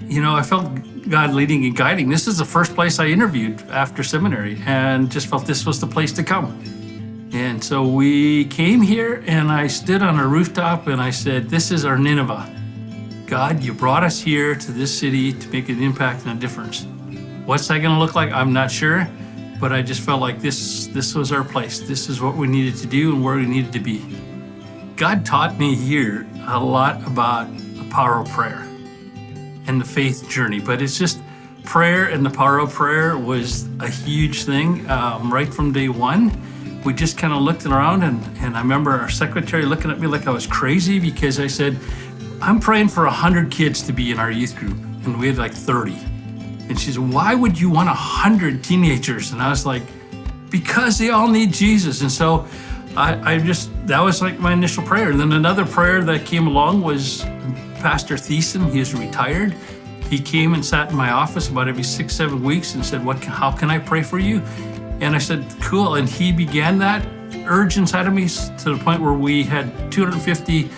I felt God leading and guiding. This is the first place I interviewed after seminary, and just felt this was the place to come. And so we came here, and I stood on a rooftop and I said, this is our Nineveh. God, you brought us here to this city to make an impact and a difference. What's that going to look like? I'm not sure, but I just felt like this was our place. This is what we needed to do and where we needed to be. God taught me here a lot about the power of prayer and the faith journey, but it's just prayer, and the power of prayer was a huge thing right from day one. We just kind of looked around, and I remember our secretary looking at me like I was crazy because I said, I'm praying for 100 kids to be in our youth group, and we had like 30. And she said, why would you want 100 teenagers? And I was like, because they all need Jesus. And so that was like my initial prayer. And then another prayer that came along was Pastor Thiessen. He is retired. He came and sat in my office about every 6-7 weeks and said, how can I pray for you? And I said, cool. And he began that urge inside of me to the point where we had 250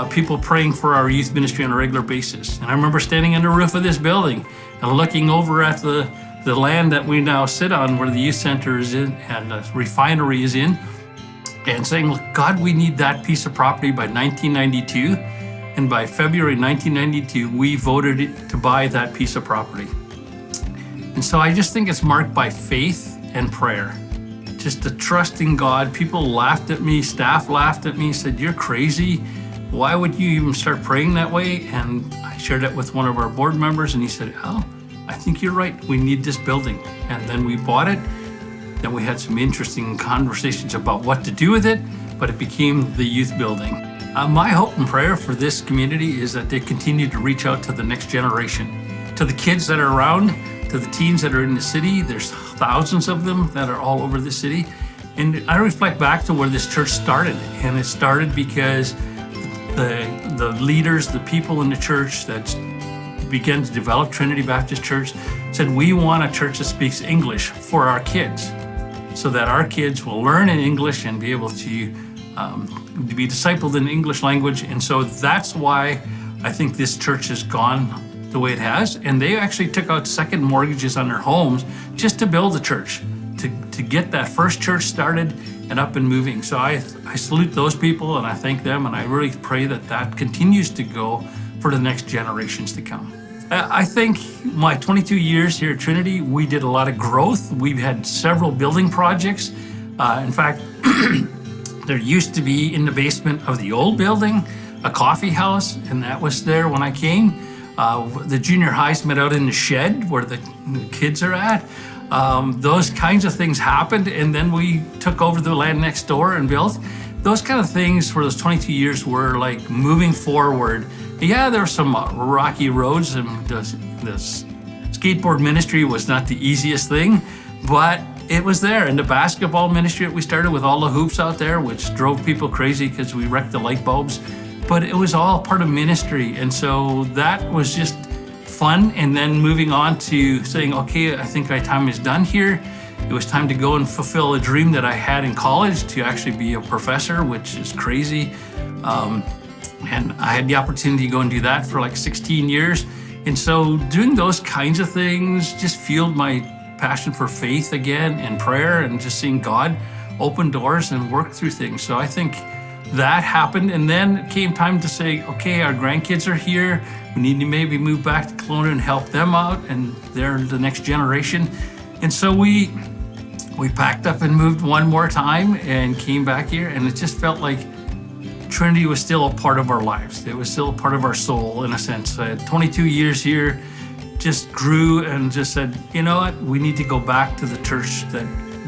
people praying for our youth ministry on a regular basis. And I remember standing on the roof of this building and looking over at the land that we now sit on, where the youth center is in and the refinery is in, and saying, look, God, we need that piece of property by 1992. And by February 1992, we voted to buy that piece of property. And so I just think it's marked by faith and prayer. Just the trust in God. People laughed at me, staff laughed at me, said, you're crazy. Why would you even start praying that way? And I shared it with one of our board members, and he said, oh, I think you're right. We need this building. And then we bought it. Then we had some interesting conversations about what to do with it, but it became the youth building. My hope and prayer for this community is that they continue to reach out to the next generation, to the kids that are around, to the teens that are in the city. There's thousands of them that are all over the city. And I reflect back to where this church started. And it started because the leaders, the people in the church that began to develop Trinity Baptist Church said, we want a church that speaks English for our kids, so that our kids will learn in English and be able to be discipled in the English language. And so that's why I think this church has gone the way it has. And they actually took out second mortgages on their homes just to build the church, to get that first church started and up and moving. So I salute those people, and I thank them, and I really pray that continues to go for the next generations to come. I think my 22 years here at Trinity, we did a lot of growth. We've had several building projects. In fact, there used to be in the basement of the old building a coffee house, and that was there when I came. The junior highs met out in the shed where the kids are at. Those kinds of things happened, and then we took over the land next door and built. Those kind of things for those 22 years were like moving forward. Yeah, there were some rocky roads, and the skateboard ministry was not the easiest thing, but it was there. And the basketball ministry that we started with all the hoops out there, which drove people crazy because we wrecked the light bulbs, but it was all part of ministry. And so that was just fun. And then moving on to saying, okay, I think my time is done here. It was time to go and fulfill a dream that I had in college to actually be a professor, which is crazy. And I had the opportunity to go and do that for like 16 years. And so doing those kinds of things just fueled my passion for faith again and prayer, and just seeing God open doors and work through things. So I think that happened. And then it came time to say, okay, our grandkids are here. We need to maybe move back to Kelowna and help them out, and they're the next generation. And so we packed up and moved one more time and came back here, and it just felt like Trinity was still a part of our lives. It was still a part of our soul, in a sense. 22 years here, just grew and just said, you know what, we need to go back to the church that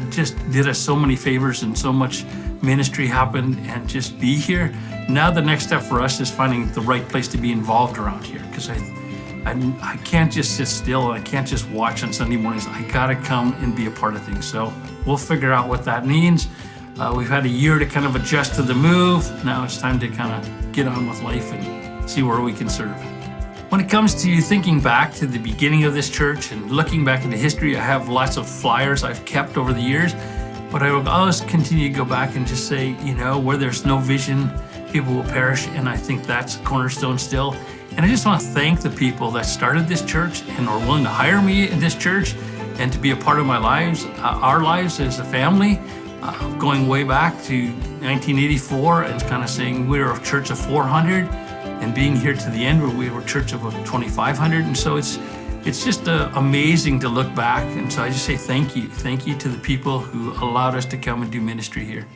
just did us so many favors and so much ministry happened, and just be here. Now the next step for us is finding the right place to be involved around here, because I can't just sit still, and I can't just watch on Sunday mornings. I gotta come and be a part of things. So we'll figure out what that means. We've had a year to kind of adjust to the move. Now it's time to kind of get on with life and see where we can serve. When it comes to thinking back to the beginning of this church and looking back into history, I have lots of flyers I've kept over the years, but I will always continue to go back and just say, where there's no vision, people will perish. And I think that's a cornerstone still. And I just want to thank the people that started this church and are willing to hire me in this church and to be a part of my lives, our lives as a family, going way back to 1984 and kind of saying we were a church of 400 and being here to the end where we were a church of 2,500. And so it's just amazing to look back. And so I just say thank you. Thank you to the people who allowed us to come and do ministry here.